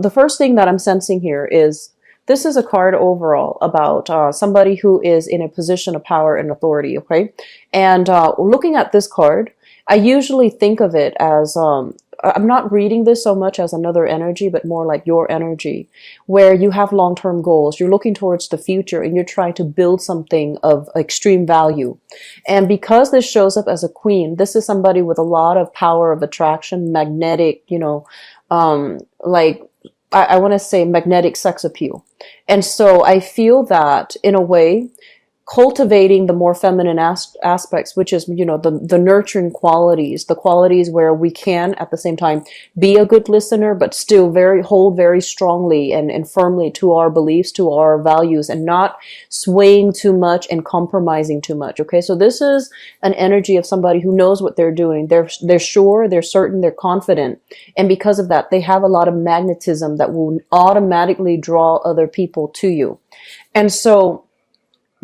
The first thing that I'm sensing here is this is a card overall about somebody who is in a position of power and authority, okay? And looking at this card, I usually think of it as I'm not reading this so much as another energy, but more like your energy, where you have long-term goals. You're looking towards the future and you're trying to build something of extreme value. And because this shows up as a queen, this is somebody with a lot of power of attraction, magnetic, like I want to say magnetic sex appeal. And so I feel that in a way, cultivating the more feminine aspects, which is, the nurturing qualities, the qualities where we can at the same time be a good listener, but still hold very strongly and firmly to our beliefs, to our values, and not swaying too much and compromising too much. Okay. So this is an energy of somebody who knows what they're doing. They're sure, they're certain, they're confident. And because of that, they have a lot of magnetism that will automatically draw other people to you. And so,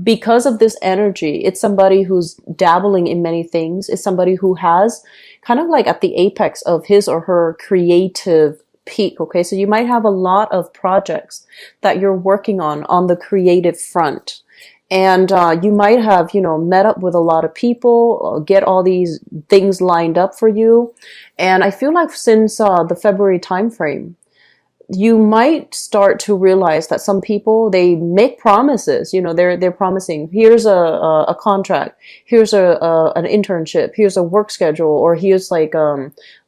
because of this energy, it's somebody who's dabbling in many things. It's somebody who has kind of like at the apex of his or her creative peak. Okay. So you might have a lot of projects that you're working on the creative front. And you might have, met up with a lot of people, get all these things lined up for you. And I feel like since the February timeframe, you might start to realize that some people, they make promises, they're promising, here's a contract, here's an internship, here's a work schedule, or here's like,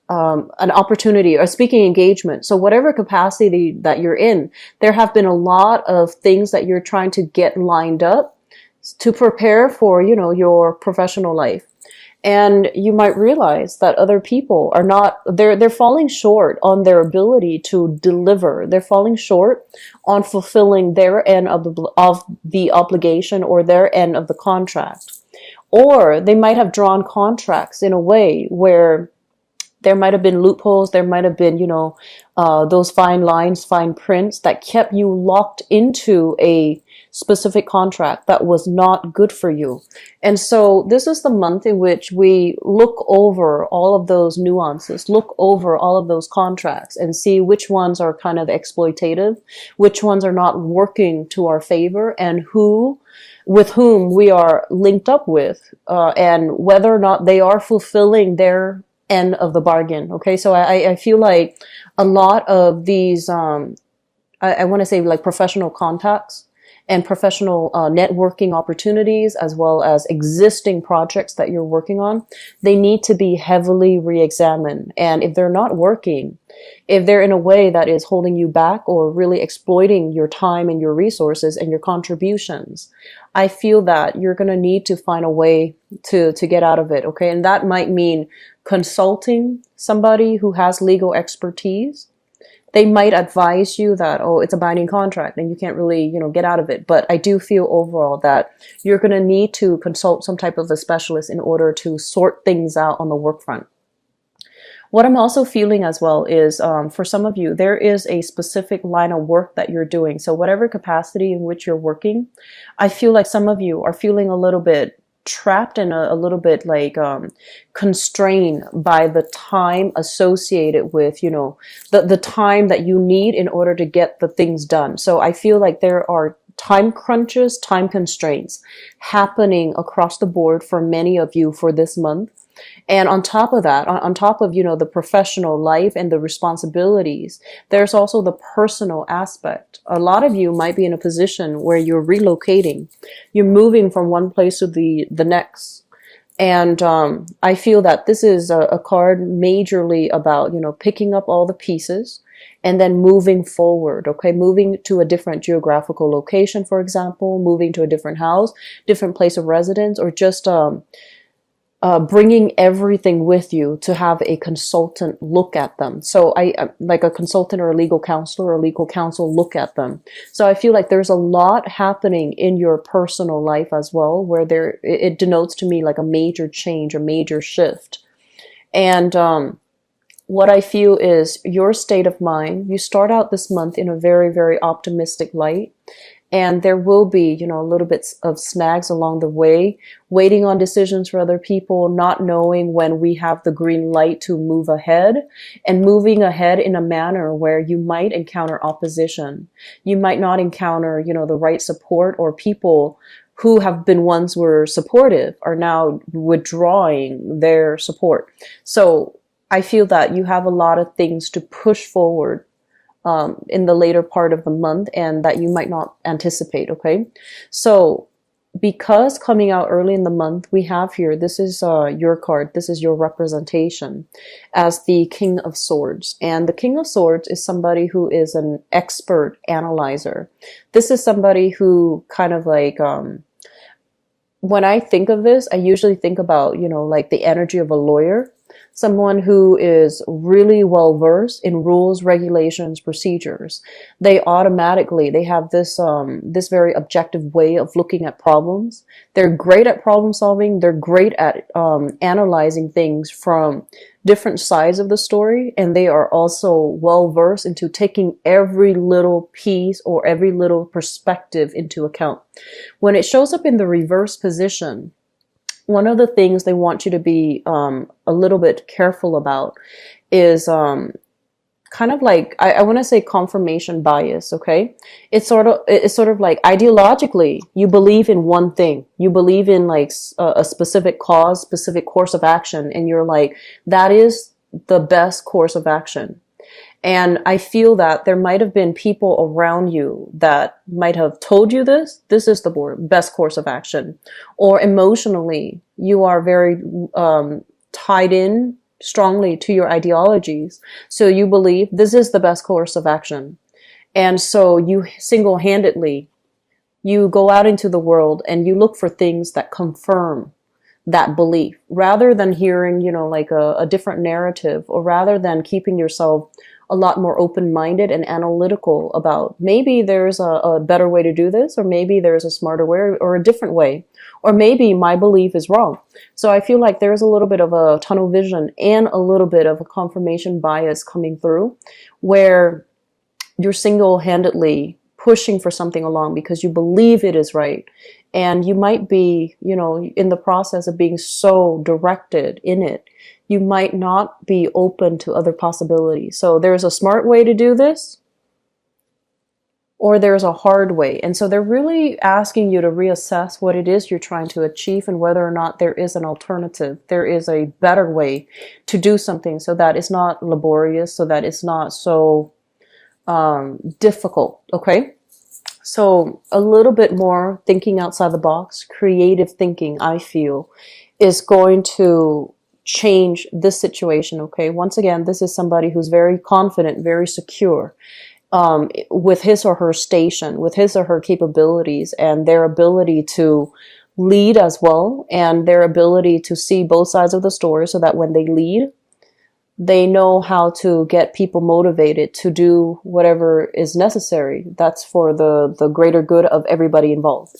an opportunity or speaking engagement. So whatever capacity that you're in, there have been a lot of things that you're trying to get lined up to prepare for, your professional life. And you might realize that other people are not, they're falling short on their ability to deliver. They're falling short on fulfilling their end of the obligation or their end of the contract. Or they might have drawn contracts in a way where there might have been loopholes. There might have been, those fine lines, fine prints that kept you locked into a specific contract that was not good for you. And so this is the month in which we look over all of those nuances, look over all of those contracts and see which ones are kind of exploitative, which ones are not working to our favor, and with whom we are linked up with, and whether or not they are fulfilling their end of the bargain. Okay. So I feel like a lot of these, I want to say like professional contacts and professional networking opportunities, as well as existing projects that you're working on, they need to be heavily re-examined. And if they're not working, if they're in a way that is holding you back or really exploiting your time and your resources and your contributions, I feel that you're going to need to find a way to get out of it. Okay. And that might mean consulting somebody who has legal expertise. They might advise you that, it's a binding contract and you can't really, get out of it. But I do feel overall that you're going to need to consult some type of a specialist in order to sort things out on the work front. What I'm also feeling as well is, for some of you, there is a specific line of work that you're doing. So whatever capacity in which you're working, I feel like some of you are feeling a little bit trapped and a little bit like constrained by the time associated with, the time that you need in order to get the things done. So I feel like there are time crunches, time constraints happening across the board for many of you for this month. And on top of that, on top of, the professional life and the responsibilities, there's also the personal aspect. A lot of you might be in a position where you're relocating. You're moving from one place to the next. And I feel that this is a card majorly about, picking up all the pieces and then moving forward, okay? Moving to a different geographical location, for example, moving to a different house, different place of residence, or just bringing everything with you to have a consultant look at them. So I like a consultant or a legal counselor or legal counsel look at them. So I feel like there's a lot happening in your personal life as well, where it denotes to me like a major change, a major shift. And what I feel is your state of mind. You start out this month in a very, very optimistic light. And there will be, you know, a little bit of snags along the way, waiting on decisions for other people, not knowing when we have the green light to move ahead, and moving ahead in a manner where you might encounter opposition. You might not encounter, you know, the right support, or people who have been ones were supportive are now withdrawing their support. So I feel that you have a lot of things to push forward in the later part of the month, and that you might not anticipate. Okay, so because coming out early in the month, we have here, this is your card, this is your representation as the King of Swords. And the King of Swords is somebody who is an expert analyzer. This is somebody who kind of like, when I think of this, I usually think about, you know, like the energy of a lawyer. Someone who is really well versed in rules, regulations, procedures. They have this very objective way of looking at problems. They're great at problem solving. They're great at analyzing things from different sides of the story, and they are also well versed into taking every little piece or every little perspective into account. When it shows up in the reverse position, one of the things they want you to be a little bit careful about is kind of like, I want to say confirmation bias. Okay, it's sort of like ideologically you believe in one thing, you believe in like a specific cause, specific course of action, and you're like, that is the best course of action. And I feel that there might have been people around you that might have told you this is the best course of action. Or emotionally, you are very tied in strongly to your ideologies. So you believe this is the best course of action. And so you single-handedly, you go out into the world and you look for things that confirm that belief, rather than hearing, you know, like a different narrative, or rather than keeping yourself a lot more open-minded and analytical about maybe there's a better way to do this, or maybe there's a smarter way, or a different way, or maybe my belief is wrong. So I feel like there's a little bit of a tunnel vision and a little bit of a confirmation bias coming through, where you're single-handedly pushing for something along because you believe it is right. And you might be, you know, in the process of being so directed in it, you might not be open to other possibilities. So there's a smart way to do this, or there's a hard way. And so they're really asking you to reassess what it is you're trying to achieve, and whether or not there is an alternative. There is a better way to do something, so that it's not laborious, so that it's not so difficult. Okay. So a little bit more thinking outside the box, creative thinking, I feel, is going to change this situation. Okay. Once again, this is somebody who's very confident, very secure, with his or her station, with his or her capabilities, and their ability to lead as well, and their ability to see both sides of the story, so that when they lead, they know how to get people motivated to do whatever is necessary. That's for the greater good of everybody involved.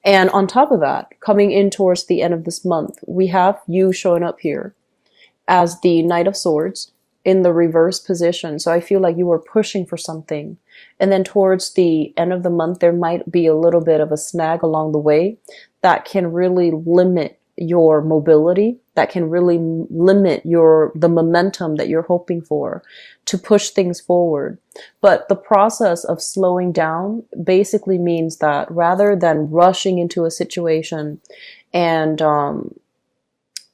And on top of that, coming in towards the end of this month, we have you showing up here as the Knight of Swords in the reverse position. So I feel like you were pushing for something. And then towards the end of the month, there might be a little bit of a snag along the way that can really limit your mobility, that can really limit the momentum that you're hoping for to push things forward. But the process of slowing down basically means that rather than rushing into a situation and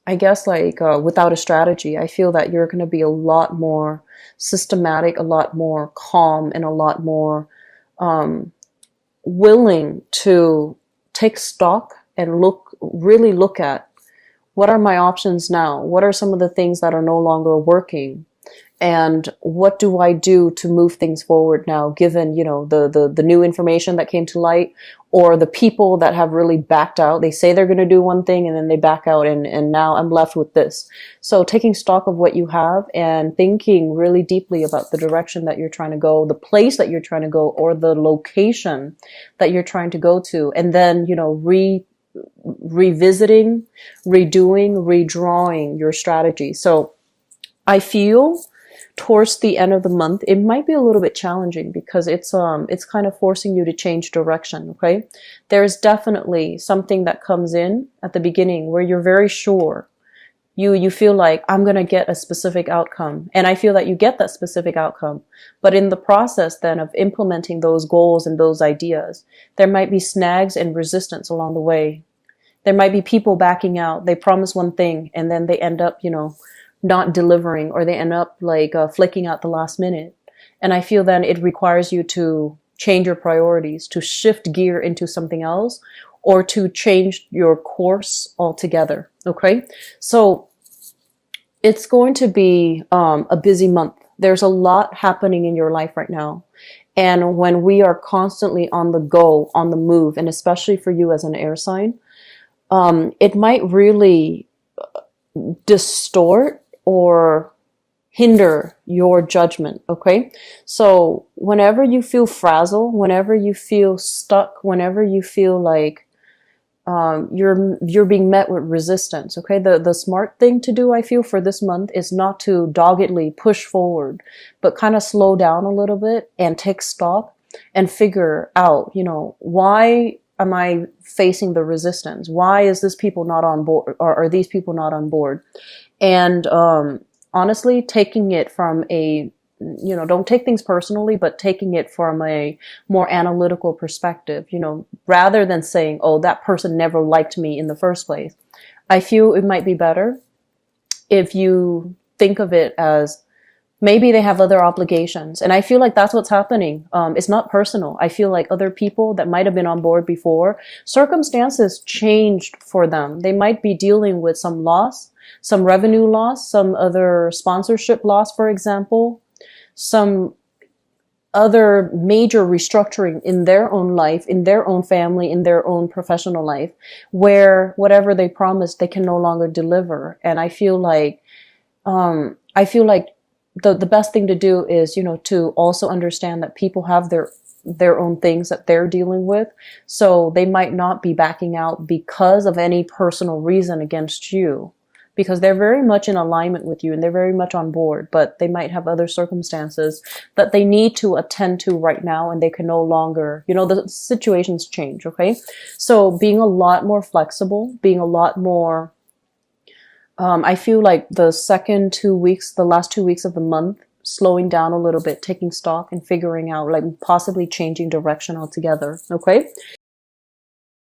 I guess like without a strategy, I feel that you're going to be a lot more systematic, a lot more calm, and a lot more willing to take stock and really look at, what are my options now? What are some of the things that are no longer working? And what do I do to move things forward now, given, you know, the new information that came to light, or the people that have really backed out? They say they're going to do one thing and then they back out, and now I'm left with this. So taking stock of what you have and thinking really deeply about the direction that you're trying to go, the place that you're trying to go, or the location that you're trying to go to, and then, you know, revisiting, redoing, redrawing your strategy. So I feel towards the end of the month, it might be a little bit challenging because it's kind of forcing you to change direction, okay? There's definitely something that comes in at the beginning where you're very sure. You feel like I'm going to get a specific outcome, and I feel that you get that specific outcome. But in the process then of implementing those goals and those ideas, there might be snags and resistance along the way. There might be people backing out. They promise one thing and then they end up, not delivering, or they end up like flicking out the last minute. And I feel then it requires you to change your priorities, to shift gear into something else, or to change your course altogether. Okay. So it's going to be a busy month. There's a lot happening in your life right now. And when we are constantly on the go, on the move, and especially for you as an air sign, it might really distort or hinder your judgment. Okay. So whenever you feel frazzled, whenever you feel stuck, whenever you feel like you're being met with resistance. Okay. The smart thing to do, I feel, for this month is not to doggedly push forward, but kind of slow down a little bit and take stock and figure out, why am I facing the resistance? Why is this people not on board, or are these people not on board? And honestly, taking it from don't take things personally, but taking it from a more analytical perspective, rather than saying, oh, that person never liked me in the first place. I feel it might be better if you think of it as maybe they have other obligations. And I feel like that's what's happening. It's not personal. I feel like other people that might have been on board before, circumstances changed for them. They might be dealing with some loss, some revenue loss, some other sponsorship loss, for example, some other major restructuring in their own life, in their own family, in their own professional life, where whatever they promised, they can no longer deliver. And I feel like the best thing to do is, to also understand that people have their own things that they're dealing with. So they might not be backing out because of any personal reason against you, because they're very much in alignment with you and they're very much on board, but they might have other circumstances that they need to attend to right now, and they can no longer, the situations change. Okay. So being a lot more flexible, being a lot more, I feel like the last 2 weeks of the month, slowing down a little bit, taking stock and figuring out, like possibly changing direction altogether. Okay.